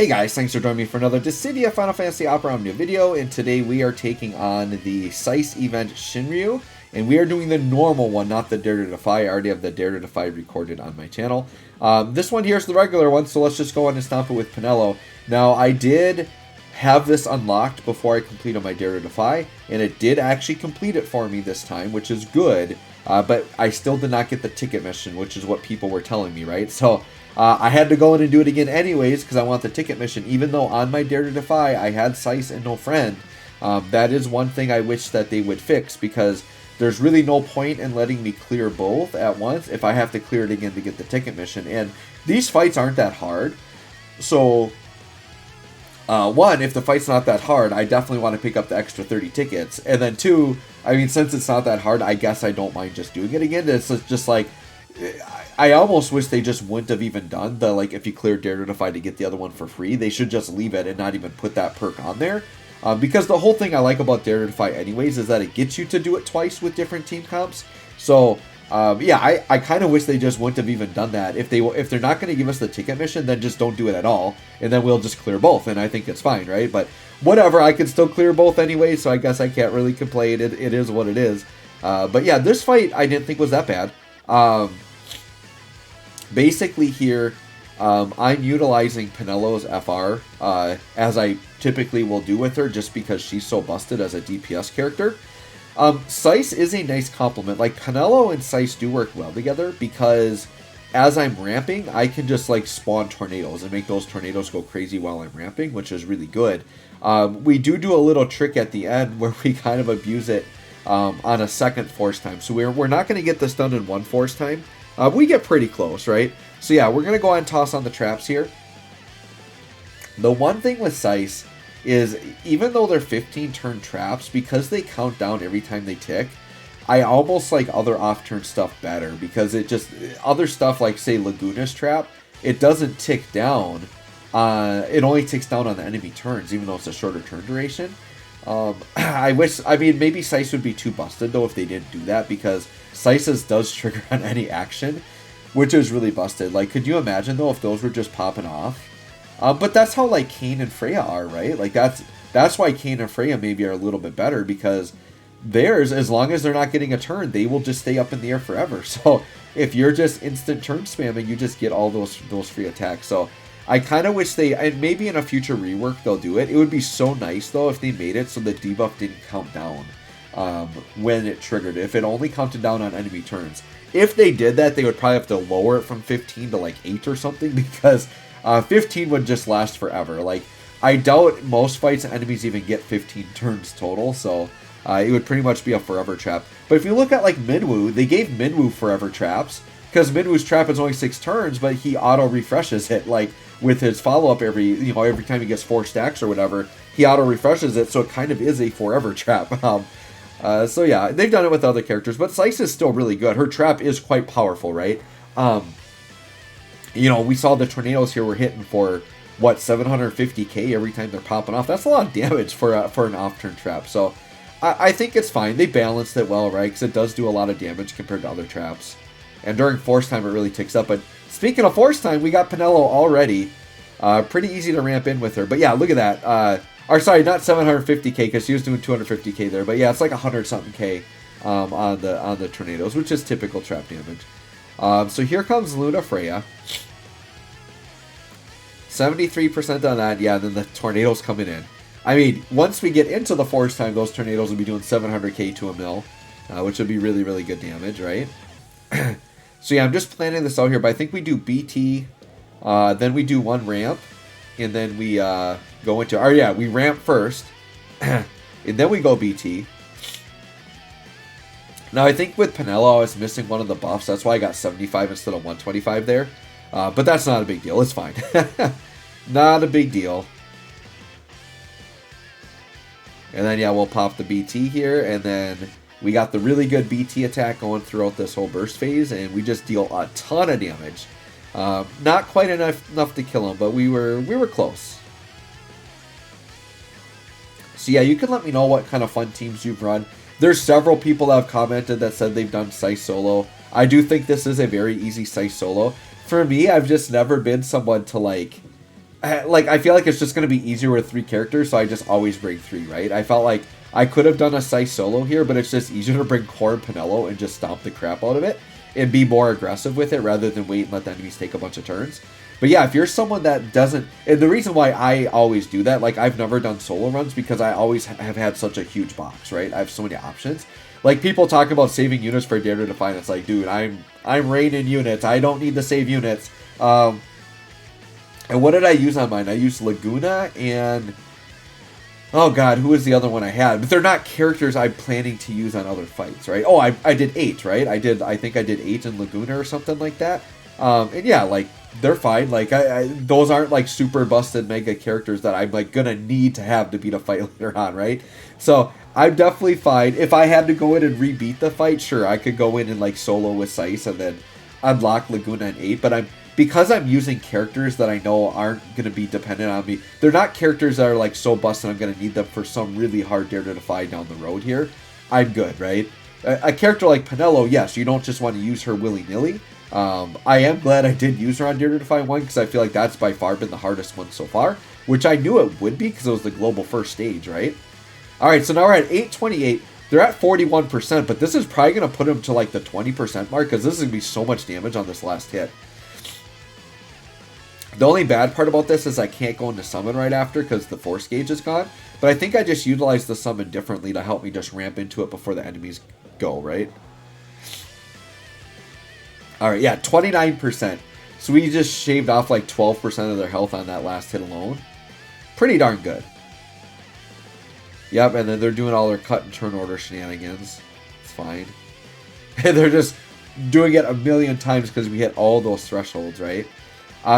Hey guys, thanks for joining me for another Dissidia Final Fantasy Opera Omnia video, and today we are taking on the Sice event Shinryu, and we are doing the normal one, not the Dare to Defy. I already have the Dare to Defy recorded on my channel. This one here is the regular one, so let's just go on and stomp it with Penelo. Now, I did have this unlocked before I completed my Dare to Defy, and it did actually complete it for me this time, which is good, but I still did not get the ticket mission, which is what people were telling me, right? So I had to go in and do it again anyways because I want the ticket mission, even though on my Dare to Defy I had Sice and no friend. That is one thing I wish that they would fix, because there's really no point in letting me clear both at once if I have to clear it again to get the ticket mission. And these fights aren't that hard. So, one, if the fight's not that hard, I definitely want to pick up the extra 30 tickets. And then two, I mean, since it's not that hard, I guess I don't mind just doing it again. It's just like, I almost wish they just wouldn't have even done the, like, if you clear Dare to Defy to get the other one for free, they should just leave it and not even put that perk on there. Because the whole thing I like about Dare to Defy anyways is that it gets you to do it twice with different team comps. So, yeah, I kind of wish they just wouldn't have even done that. If they're not going to give us the ticket mission, then just don't do it at all, and then we'll just clear both, and I think it's fine, right? But whatever, I can still clear both anyway, so I guess I can't really complain. It is what it is. But yeah, this fight I didn't think was that bad. Basically here, I'm utilizing Penelo's FR, as I typically will do with her, just because she's so busted as a DPS character. Sice is a nice complement. Like, Penelo and Sice do work well together, because as I'm ramping, I can just, like, spawn tornadoes and make those tornadoes go crazy while I'm ramping, which is really good. We do a little trick at the end where we kind of abuse it on a second force time. So we're not going to get this done in one force time. We get pretty close, right? So yeah, we're going to go ahead and toss on the traps here. The one thing with Sice is, even though they're 15-turn traps, because they count down every time they tick, I almost like other off-turn stuff better, because it just, other stuff like, say, Laguna's trap, it doesn't tick down. It only ticks down on the enemy turns, even though it's a shorter turn duration. I mean, maybe Sice would be too busted, though, if they didn't do that, because Sice's does trigger on any action, which is really busted. Like, could you imagine, though, if those were just popping off? But that's how, like, Kain and Freya are, right? Like, that's why Kain and Freya maybe are a little bit better, because theirs, as long as they're not getting a turn, they will just stay up in the air forever. So, if you're just instant turn spamming, you just get all those free attacks. So, I kind of wish they, and maybe in a future rework they'll do it. It would be so nice, though, if they made it so the debuff didn't count down when it triggered. If it only counted down on enemy turns. If they did that, they would probably have to lower it from 15 to like 8 or something, because 15 would just last forever. Like, I doubt most fights enemies even get 15 turns total, so it would pretty much be a forever trap. But if you look at, like, Minwu, they gave Minwu forever traps, because Minwu's trap is only 6 turns, but he auto-refreshes it, like, with his follow-up every time he gets 4 stacks or whatever, he auto-refreshes it, so it kind of is a forever trap. So yeah, they've done it with other characters, but Sice is still really good. Her trap is quite powerful, right? We saw the tornadoes here were hitting for, what, 750k every time they're popping off. That's a lot of damage for an off-turn trap, so I think it's fine. They balanced it well, right? Because it does do a lot of damage compared to other traps. And during force time, it really ticks up. But speaking of force time, we got Penelo already. Pretty easy to ramp in with her. But yeah, look at that. Or sorry, not 750k, because she was doing 250k there. But yeah, it's like 100-something K on the tornadoes, which is typical trap damage. So here comes Luna Freya. 73% on that. Yeah, then the tornadoes coming in. I mean, once we get into the force time, those tornadoes will be doing 700k to a mil, which would be really, really good damage, right? So yeah, I'm just planning this out here, but I think we do BT, then we do one ramp, and then we go into, or yeah, we ramp first, and then we go BT. Now I think with Penelo I was missing one of the buffs, that's why I got 75 instead of 125 there, but that's not a big deal, it's fine. Not a big deal. And then yeah, we'll pop the BT here, and then we got the really good BT attack going throughout this whole burst phase, and we just deal a ton of damage. Not quite enough to kill him, but we were close. So yeah, you can let me know what kind of fun teams you've run. There's several people that have commented that said they've done Sice solo. I do think this is a very easy Sice solo. For me, I've just never been someone to, like, like, I feel like it's just going to be easier with 3 characters, so I just always bring 3, right? I felt like I could have done a Seice solo here, but it's just easier to bring Core and Penelo and just stomp the crap out of it and be more aggressive with it rather than wait and let the enemies take a bunch of turns. But yeah, if you're someone that doesn't... And the reason why I always do that, like, I've never done solo runs because I always have had such a huge box, right? I have so many options. Like, people talk about saving units for Dare to Defy, and it's like, dude, I'm raining units. I don't need to save units. And what did I use on mine? I used Laguna and... Oh god, who was the other one I had? But they're not characters I'm planning to use on other fights, right? Oh, I did 8, right? I think I did 8 in Laguna or something like that. And yeah, like, they're fine. Like, those aren't like super busted mega characters that I'm like gonna need to have to beat a fight later on, right? So I'm definitely fine. If I had to go in and rebeat the fight, sure, I could go in and like solo with Sice and then unlock Laguna and 8. But because I'm using characters that I know aren't going to be dependent on me, they're not characters that are like so busted I'm going to need them for some really hard Dare to Defy down the road here. I'm good, right? A character like Penelo, yes, you don't just want to use her willy-nilly. I am glad I did use her on Dare to Defy 1 because I feel like that's by far been the hardest one so far, which I knew it would be because it was the global first stage, right? Alright, so now we're at 828. They're at 41%, but this is probably going to put them to like the 20% mark because this is going to be so much damage on this last hit. The only bad part about this is I can't go into summon right after because the force gauge is gone. But I think I just utilized the summon differently to help me just ramp into it before the enemies go, right? Alright, yeah, 29%. So we just shaved off like 12% of their health on that last hit alone. Pretty darn good. Yep, and then they're doing all their cut and turn order shenanigans. It's fine. And they're just doing it a million times because we hit all those thresholds, right?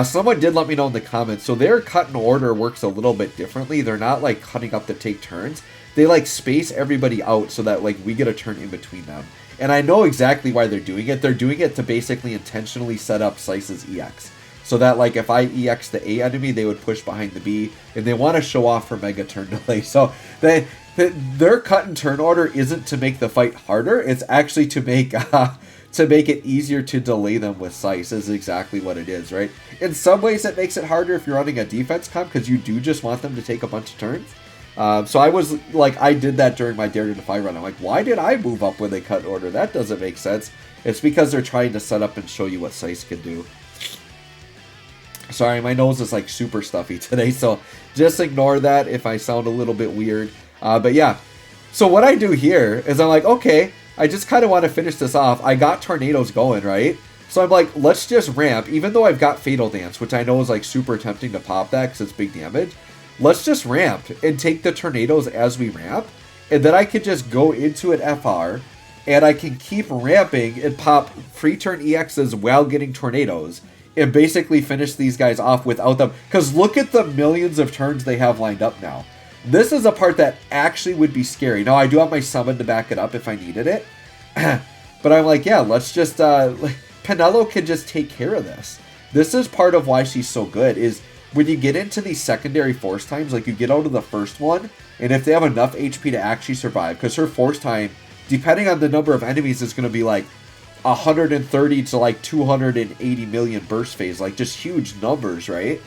Someone did let me know in the comments, so their cut and order works a little bit differently. They're not like cutting up to take turns. They like space everybody out so that like we get a turn in between them. And I know exactly why they're doing it. They're doing it to basically intentionally set up Sice's EX. So that like if I EX the A enemy, they would push behind the B. And they want to show off for mega turn delay. So their cut and turn order isn't to make the fight harder. It's actually to make it easier to delay them with Sice is exactly what it is, right? In some ways it makes it harder if you're running a defense comp because you do just want them to take a bunch of turns. So I was like, I did that during my Dare to Defy run. I'm like, why did I move up when they cut order? That doesn't make sense. It's because they're trying to set up and show you what Sice can do. Sorry, my nose is like super stuffy today, so just ignore that if I sound a little bit weird. But yeah, so what I do here is I'm like, okay, I just kind of want to finish this off. I got tornadoes going, right? So I'm like, let's just ramp, even though I've got Fatal Dance, which I know is like super tempting to pop that because it's big damage. Let's just ramp and take the tornadoes as we ramp. And then I can just go into an FR and I can keep ramping and pop free turn EXs while getting tornadoes. And basically finish these guys off without them. Because look at the millions of turns they have lined up now. This is a part that actually would be scary. Now, I do have my summon to back it up if I needed it. But I'm like, yeah, let's just... Penelo can just take care of this. This is part of why she's so good, is when you get into these secondary force times, like you get out of the first one, and if they have enough HP to actually survive, because her force time, depending on the number of enemies, is going to be like 130 to like 280 million burst phase, like just huge numbers, right?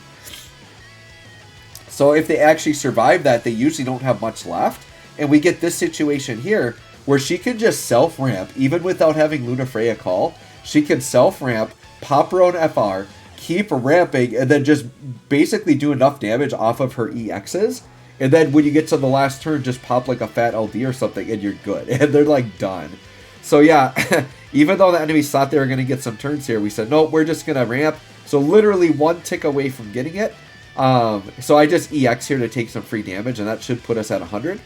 So if they actually survive that, they usually don't have much left. And we get this situation here where she can just self-ramp, even without having Luna Freya call. She can self-ramp, pop her own FR, keep ramping, and then just basically do enough damage off of her EXs. And then when you get to the last turn, just pop like a fat LD or something, and you're good. And they're like done. So yeah, even though the enemies thought they were going to get some turns here, we said, nope, we're just going to ramp. So literally one tick away from getting it. So I just EX here to take some free damage, and that should put us at 100.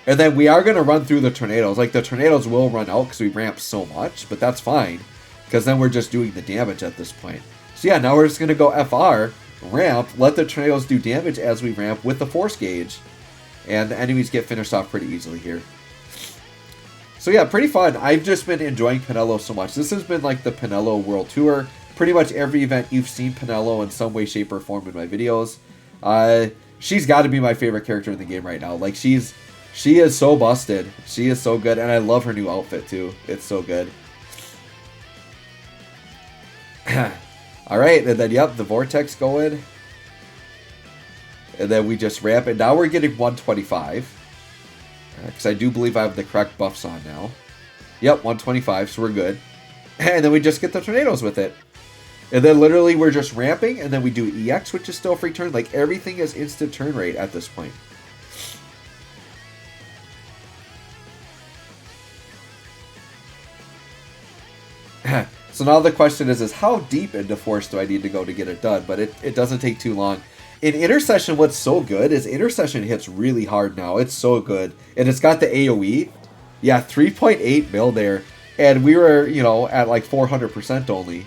And then we are going to run through the tornadoes. Like, the tornadoes will run out because we ramp so much, but that's fine. Because then we're just doing the damage at this point. So yeah, now we're just going to go FR, ramp, let the tornadoes do damage as we ramp with the force gauge. And the enemies get finished off pretty easily here. So yeah, pretty fun. I've just been enjoying Penelo so much. This has been like the Penelo World Tour. Pretty much every event you've seen Penelo in some way, shape, or form in my videos. She's got to be my favorite character in the game right now. Like, she is so busted. She is so good, and I love her new outfit too. It's so good. Alright, and then, yep, the Vortex going. And then we just ramp it. Now we're getting 125. Because I do believe I have the correct buffs on now. Yep, 125, so we're good. And then we just get the tornadoes with it. And then literally we're just ramping, and then we do EX, which is still free turn. Like, everything is instant turn rate at this point. So now the question is how deep into Force do I need to go to get it done? But it doesn't take too long. In Intercession, what's so good is Intercession hits really hard now. It's so good. And it's got the AoE. Yeah, 3.8 mil there. And we were, you know, at like 400% only.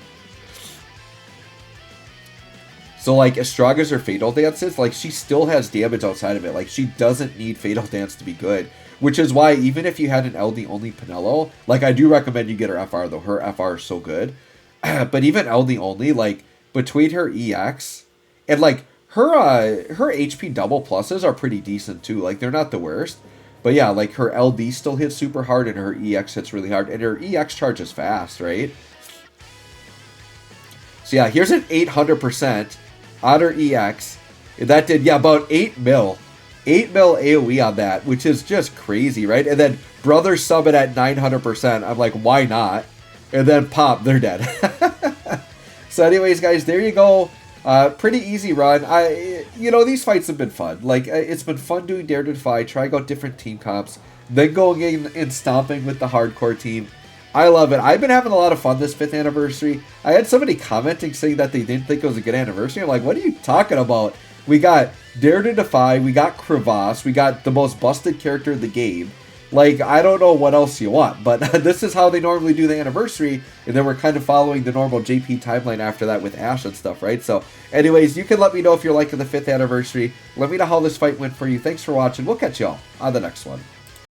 So, like, as strong as her Fatal Dance is, like, she still has damage outside of it. Like, she doesn't need Fatal Dance to be good. Which is why, even if you had an LD-only Penelo, like, I do recommend you get her FR, though. Her FR is so good. But even LD-only, like, between her EX and, like, her HP double pluses are pretty decent, too. Like, they're not the worst. But, yeah, like, her LD still hits super hard, and her EX hits really hard. And her EX charge is fast, right? So, yeah, here's an 800% on her EX. That did, yeah, about 8 mil. 8 mil AoE on that, which is just crazy, right? And then Brother Summon at 900%. I'm like, why not? And then pop, they're dead. So anyways, guys, there you go. Pretty easy run. You know, these fights have been fun. Like, it's been fun doing Dare to Defy, trying out different team comps, then going in and stomping with the hardcore team. I love it. I've been having a lot of fun this 5th anniversary. I had somebody commenting saying that they didn't think it was a good anniversary. I'm like, what are you talking about? We got Dare to Defy, we got Crevasse, we got the most busted character in the game. Like, I don't know what else you want, but this is how they normally do the anniversary, and then we're kind of following the normal JP timeline after that with Ash and stuff, right? So, anyways, you can let me know if you're liking the 5th anniversary. Let me know how this fight went for you. Thanks for watching. We'll catch y'all on the next one.